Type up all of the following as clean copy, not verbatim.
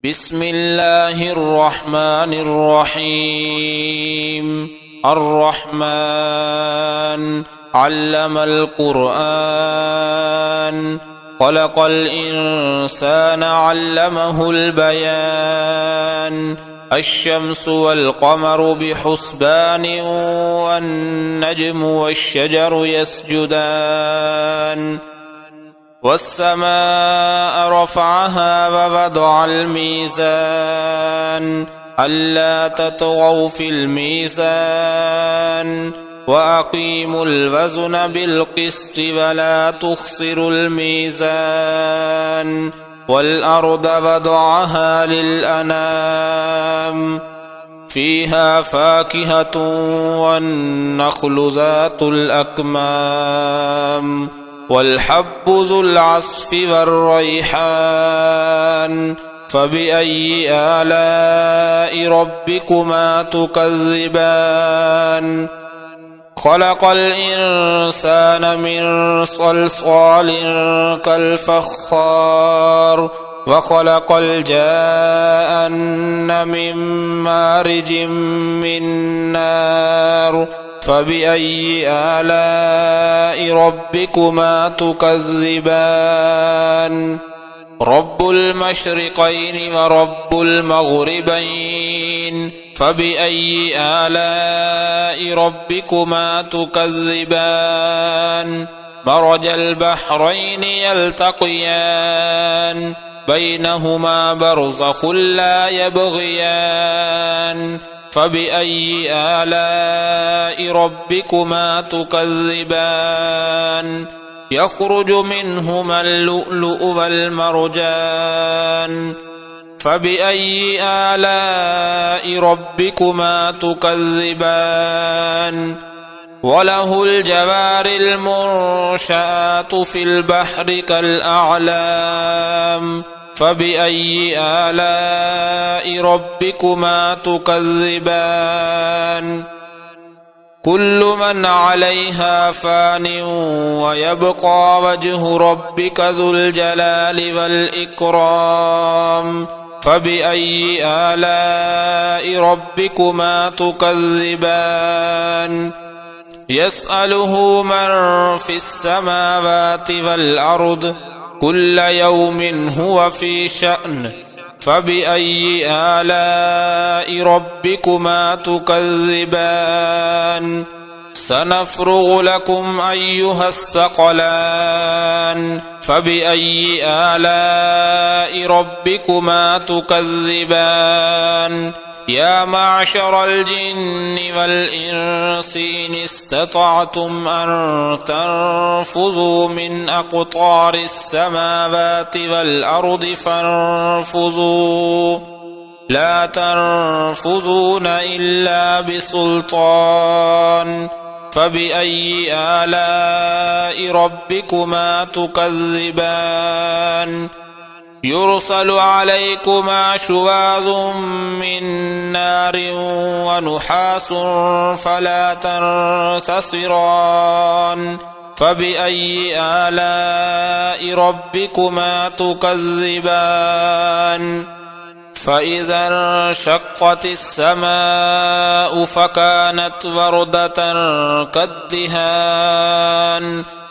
بسم الله الرحمن الرحيم. الرحمن علم القرآن، خلق الإنسان علمه البيان. الشمس والقمر بحسبان، والنجم والشجر يسجدان. والسماء رفعها ووضع الميزان، ألا تطغوا في الميزان، وأقيموا الوزن بالقسط ولا تخسروا الميزان. والأرض وضعها للأنام، فيها فاكهة والنخل ذات الأكمام، والحب ذو العصف والريحان. فبأي آلاء ربكما تكذبان؟ خلق الإنسان من صلصال كالفخار، وخلق الجان من مارج من نار. فبأي آلاء ربكما تكذبان؟ رب المشرقين ورب المغربين، فبأي آلاء ربكما تكذبان؟ مرج البحرين يلتقيان، بينهما برزخ لا يبغيان. فبأي آلاء ربكما تكذبان؟ يخرج منهما اللؤلؤ والمرجان. فبأي آلاء ربكما تكذبان؟ وله الجوار المنشآت في البحر كالأعلام. فبأي آلاء ربكما تكذبان؟ كل من عليها فان، ويبقى وجه ربك ذو الجلال والإكرام. فبأي آلاء ربكما تكذبان؟ يسأله من في السماوات والأرض، كل يوم هو في شأن. فبأي آلاء ربكما تكذبان؟ سنفرغ لكم أيها الثقلان. فبأي آلاء ربكما تكذبان؟ يا معشر الجن والإنس إن استطعتم أن تنفذوا من أقطار السماوات والأرض فانفذوا، لا تنفذون إلا بسلطان. فبأي آلاء ربكما تكذبان؟ يرسل عليكما شواظ من نار ونحاس فلا تنتصران. فبأي آلاء ربكما تكذبان؟ فإذا انشقت السماء فكانت وردة كالدهان.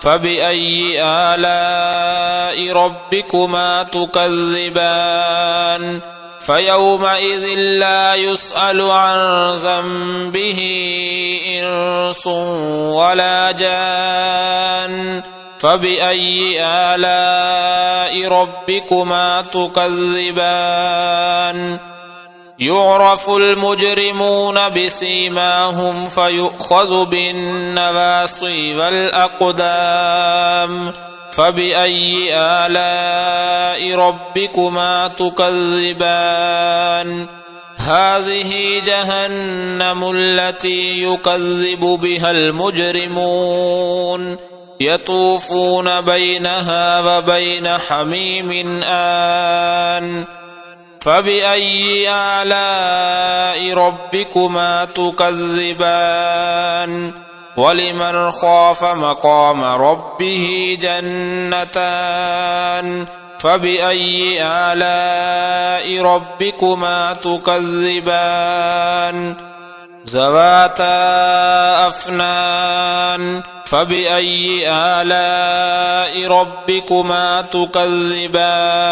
فبأي آلاء ربكما تكذبان؟ فيومئذ لا يسأل عن ذنبه إنس ولا جان. فبأي آلاء ربكما تكذبان؟ يعرف المجرمون بسيماهم فيؤخذ بالنواصي والأقدام. فبأي آلاء ربكما تكذبان؟ هذه جهنم التي يكذب بها المجرمون، يطوفون بينها وبين حميم آن. فبأي آلاء ربكما تكذبان؟ ولمن خاف مقام ربه جنتان، فبأي آلاء ربكما تكذبان ذواتا أفنان فبأي آلاء ربكما تكذبان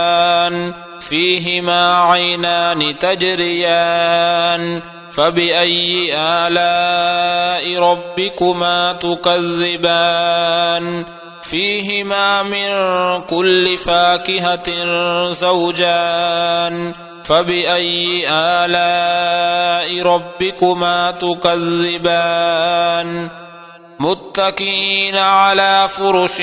فيهما عينان تجريان فبأي آلاء ربكما تكذبان فيهما من كل فاكهة زوجان فبأي آلاء ربكما تكذبان متكئين على فرش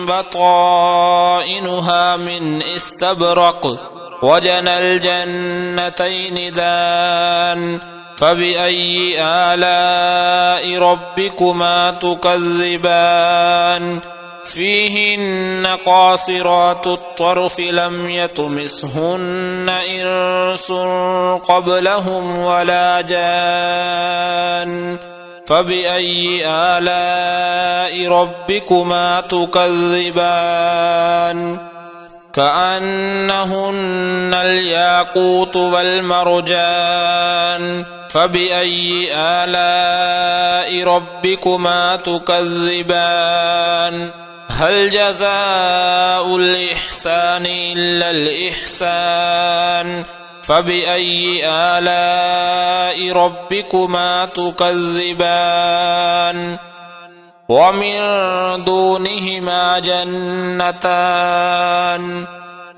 بطائنها من استبرق وجنى الجنتين دان فبأي آلاء ربكما تكذبان فيهن قاصرات الطرف لم يطمثهن إنس قبلهم ولا جان فبأي آلاء ربكما تكذبان كأنهن الياقوت والمرجان فبأي آلاء ربكما تكذبان هل جزاء الإحسان إلا الإحسان فبأي آلاء ربكما تكذبان ومن دونهما جنتان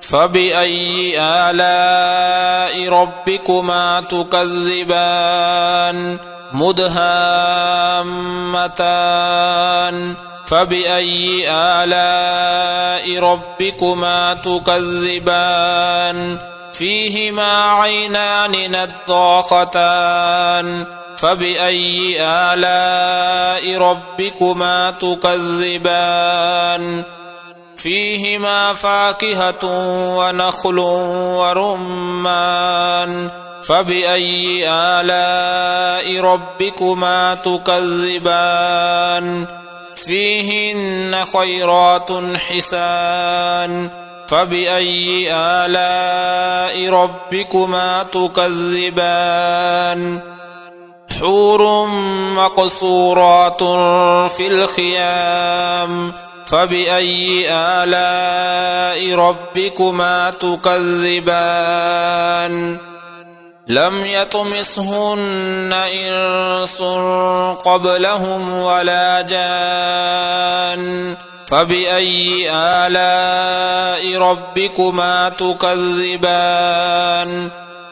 فبأي آلاء ربكما تكذبان مدهامتان فبأي آلاء ربكما تكذبان فيهما عينان نضاختان فبأي آلاء ربكما تكذبان فيهما فاكهة ونخل ورمان فبأي آلاء ربكما تكذبان فيهن خيرات حسان فبأي آلاء ربكما تكذبان حور مقصورات في الخيام فبأي آلاء ربكما تكذبان لم يطمثهن إنس قبلهم ولا جان فبأي آلاء ربكما تكذبان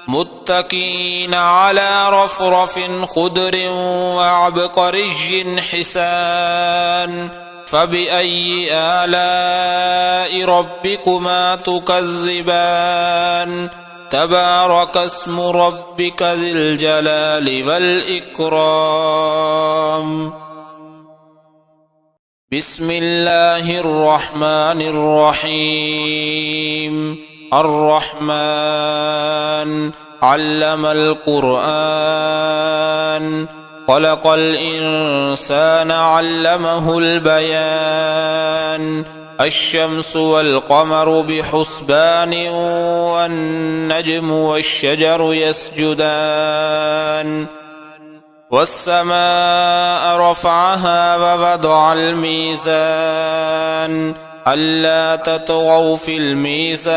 متكئين على رفرف خضر وعبقري حسان فبأي آلاء ربكما تكذبان تبارك اسم ربك ذي الجلال والإكرام بسم الله الرحمن الرحيم الرحمن علم القرآن خلق الإنسان علمه البيان الشمس والقمر بحسبان والنجم والشجر يسجدان والسماء رفعها ووضع الميزان ألا تطغوا في الميزان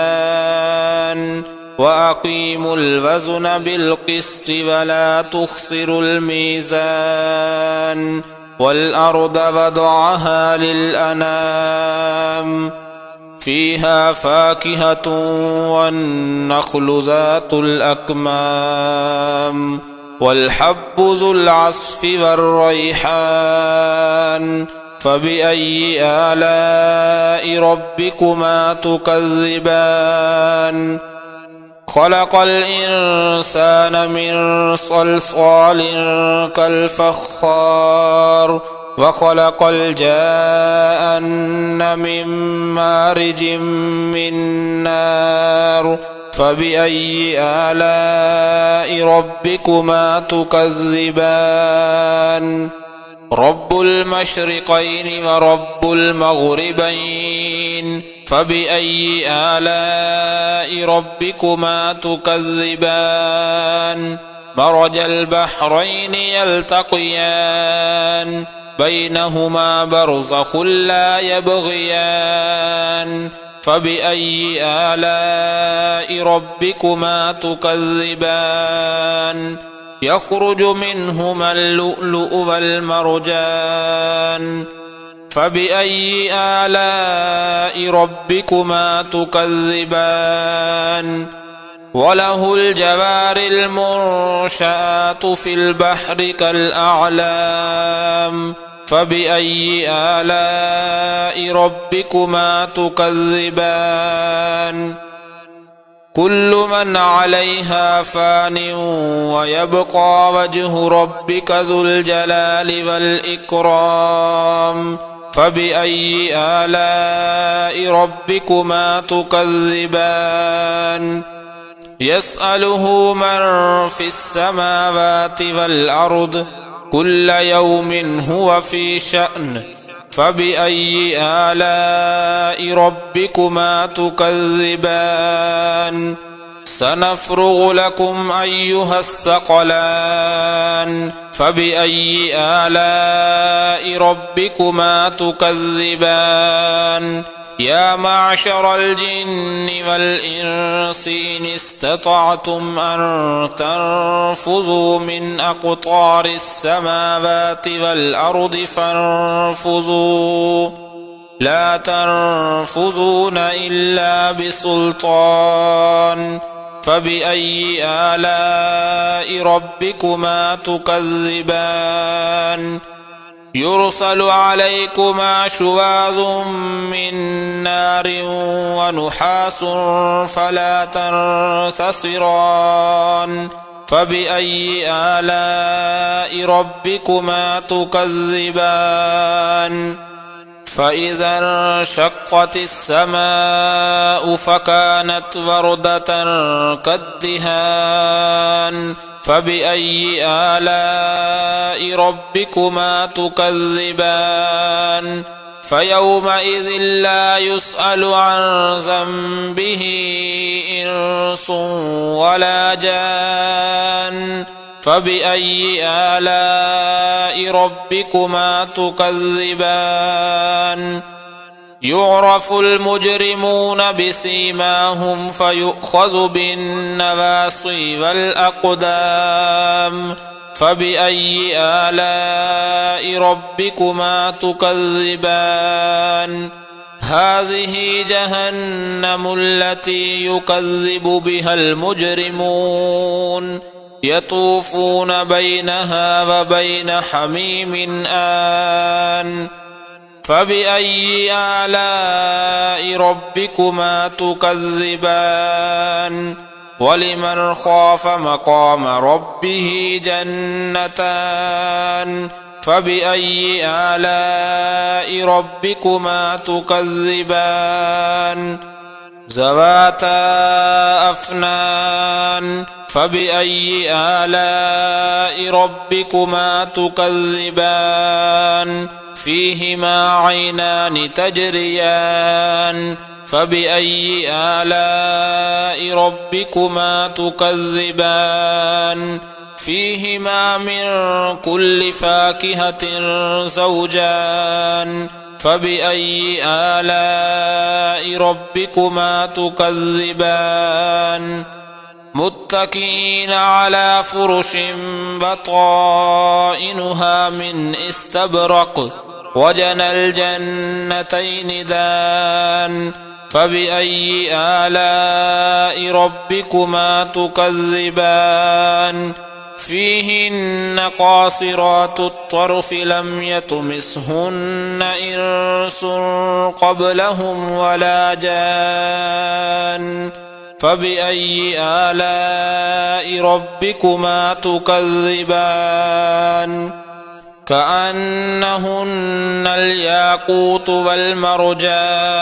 وأقيموا الوزن بالقسط ولا تخسروا الميزان والأرض وضعها للأنام فيها فاكهة والنخل ذات الأكمام والحب ذو العصف والريحان فبأي آلاء ربكما تكذبان خلق الإنسان من صلصال كالفخار وخلق الجان من مارج من نار فبأي آلاء ربكما تكذبان رب المشرقين ورب المغربين فبأي آلاء ربكما تكذبان مرج البحرين يلتقيان بينهما برزخ لا يبغيان فبأي آلاء ربكما تكذبان يخرج منهما اللؤلؤ والمرجان فبأي آلاء ربكما تكذبان وله الجوار المنشآت في البحر كالأعلام فبأي آلاء ربكما تكذبان كل من عليها فان ويبقى وجه ربك ذو الجلال والإكرام فبأي آلاء ربكما تكذبان يسأله من في السماوات والأرض كل يوم هو في شأن فبأي آلاء ربكما تكذبان سنفرغ لكم أيها الثقلان فبأي آلاء ربكما تكذبان يا معشر الجن والإنس إن استطعتم أن تنفذوا من أقطار السماوات والأرض فانفذوا لا تنفذون إلا بسلطان فبأي آلاء ربكما تكذبان يرسل عليكما شواظ من نار ونحاس فلا تنتصران فبأي آلاء ربكما تكذبان فإذا انشقت السماء فكانت وردة كالدهان فبأي آلاء ربكما تكذبان فيومئذ لا يسأل عن ذنبه إنس ولا جان فبأي آلاء ربكما تكذبان يعرف المجرمون بسيماهم فيؤخذ بالنواصي والأقدام فبأي آلاء ربكما تكذبان هذه جهنم التي يكذب بها المجرمون يطوفون بينها وبين حميم آن فبأي آلاء ربكما تكذبان ولمن خاف مقام ربه جنتان فبأي آلاء ربكما تكذبان ذواتا أفنان فبأي آلاء ربكما تكذبان فيهما عينان تجريان فبأي آلاء ربكما تكذبان فيهما من كل فاكهة زوجان فبأي آلاء ربكما تكذبان متكئين على فرش بطائنها من استبرق وجنى الجنتين دان فبأي آلاء ربكما تكذبان فيهن قاصرات الطرف لم يطمثهن إنس قبلهم ولا جان فبأي آلاء ربكما تكذبان كأنهن الياقوت والمرجان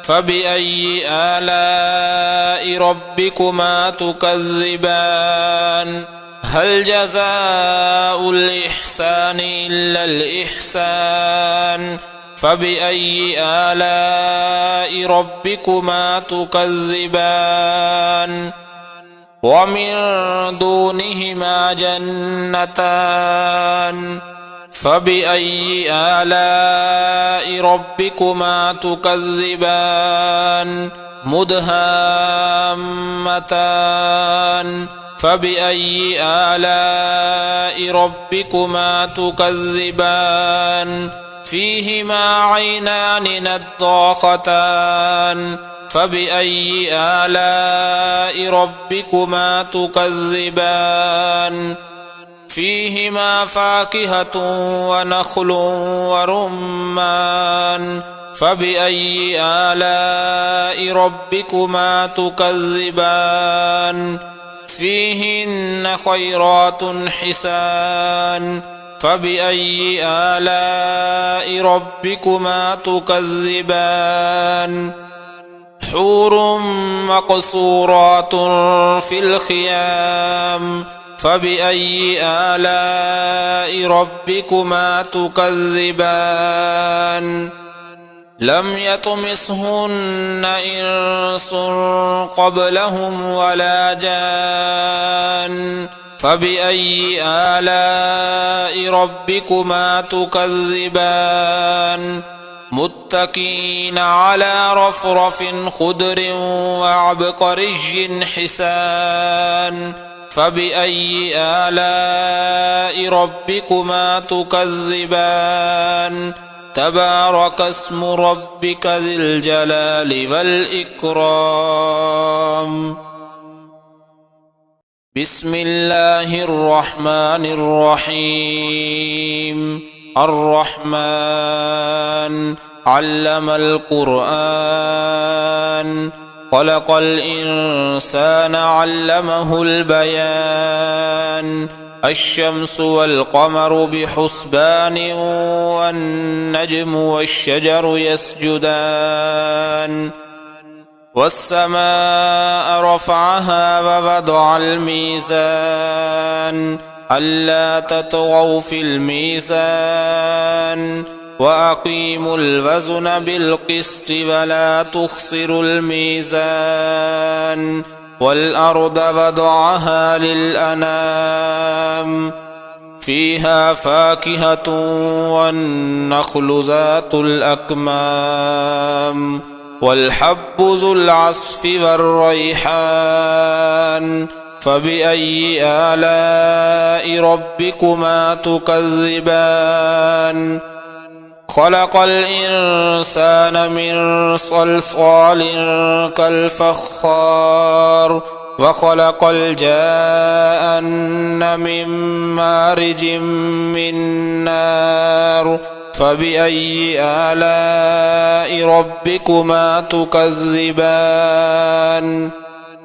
فبأي آلاء ربكما تكذبان هل جزاء الإحسان إلا الإحسان فبأي آلاء ربكما تكذبان ومن دونهما جنتان فبأي آلاء ربكما تكذبان مدهامتان فبأي آلاء ربكما تكذبان فيهما عينان نضاختان فبأي آلاء ربكما تكذبان فيهما فاكهة ونخل ورمان فبأي آلاء ربكما تكذبان فيهن خيرات حسان فبأي آلاء ربكما تكذبان حور مقصورات في الخيام فبأي آلاء ربكما تكذبان لم يطمثهن إنس قبلهم ولا جان فبأي آلاء ربكما تكذبان متكئين على رفرف خضر وعبقري حسان فبأي آلاء ربكما تكذبان تبارك اسم ربك ذي الجلال والإكرام بسم الله الرحمن الرحيم الرحمن علم القرآن خلق الإنسان علمه البيان الشمس والقمر بحسبان والنجم والشجر يسجدان والسماء رفعها ووضع الميزان ألا تطغوا في الميزان وأقيموا الوزن بالقسط ولا تخسروا الميزان والأرض وضعها للأنام فيها فاكهة والنخل ذات الأكمام والحب ذو العصف والريحان فبأي آلاء ربكما تكذبان خلق الإنسان من صلصال كالفخار وخلق الجان من مارج من نار فبأي آلاء ربكما تكذبان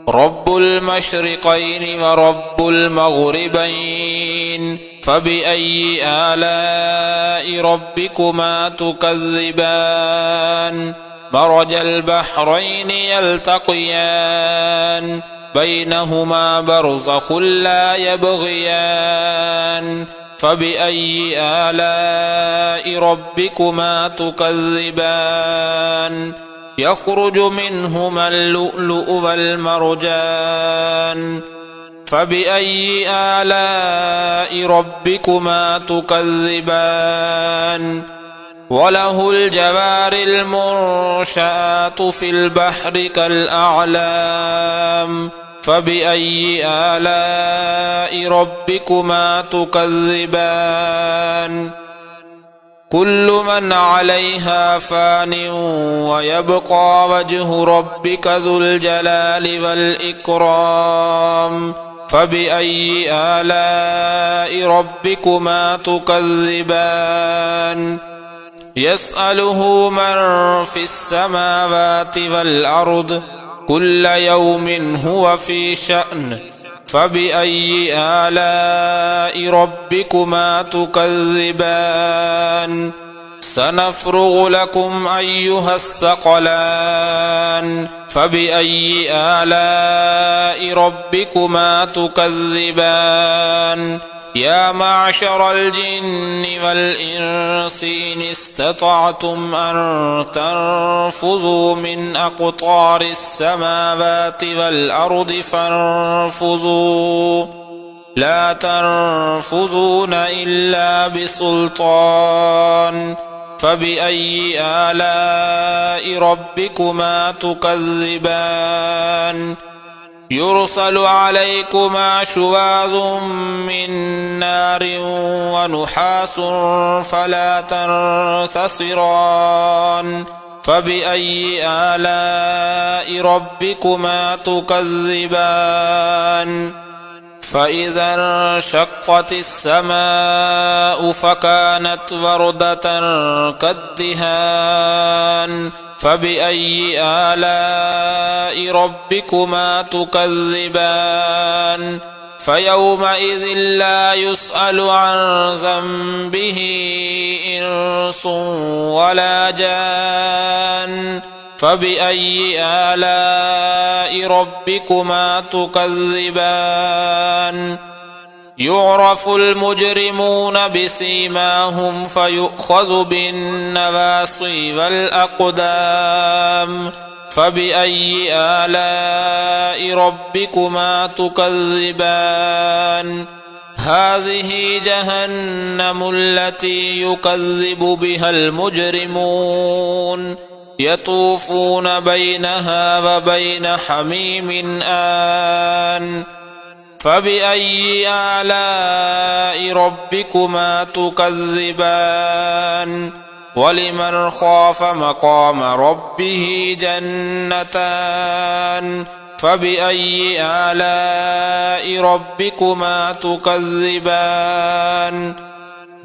رب المشرقين ورب المغربين فبأي آلاء ربكما تكذبان مرج البحرين يلتقيان بينهما برزخ لا يبغيان فبأي آلاء ربكما تكذبان يخرج منهما اللؤلؤ والمرجان فبأي آلاء ربكما تكذبان وله الجوار المنشآت في البحر كالأعلام فبأي آلاء ربكما تكذبان كل من عليها فان ويبقى وجه ربك ذو الجلال والإكرام فبأي آلاء ربكما تكذبان يسأله من في السماوات والأرض كل يوم هو في شأن فبأي آلاء ربكما تكذبان سنفرغ لكم أيها الثقلان فبأي آلاء ربكما تكذبان يا معشر الجن والإنس إن استطعتم أن تنفذوا من أقطار السماوات والأرض فانفذوا لا تنفذون إلا بسلطان فبأي آلاء ربكما تكذبان يرسل عليكما شواظ من نار ونحاس فلا تنتصران فبأي آلاء ربكما تكذبان فإذا انشقت السماء فكانت وردة كالدهان فبأي آلاء ربكما تكذبان فيومئذ لا يسأل عن ذنبه إنس ولا جان فبأي آلاء ربكما تكذبان يعرف المجرمون بسيماهم فيؤخذ بالنواصي والأقدام فبأي آلاء ربكما تكذبان هذه جهنم التي يكذب بها المجرمون يطوفون بينها وبين حميم آن فبأي آلاء ربكما تكذبان ولمن خاف مقام ربه جنتان فبأي آلاء ربكما تكذبان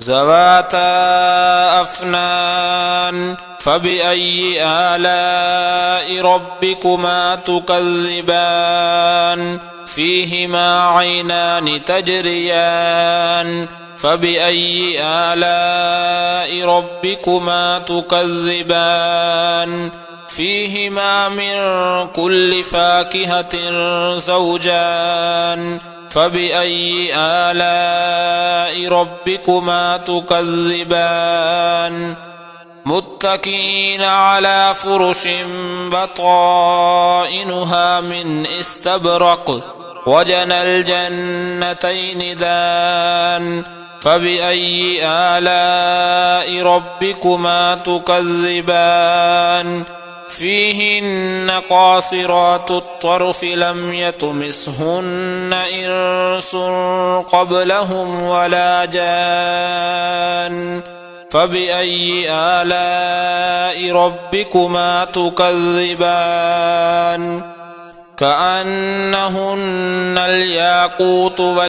ذواتا أفنان فبأي آلاء ربكما تكذبان فيهما عينان تجريان فبأي آلاء ربكما تكذبان فيهما من كل فاكهة زوجان فبأي آلاء ربكما تكذبان متكئين على فرش بطائنها من استبرق وجنى الجنتين دان فبأي آلاء ربكما تكذبان فيهن قاصرات الطرف لم يطمثهن إنس قبلهم ولا جان فبأي آلاء ربكما تكذبان كأنهن الياقوت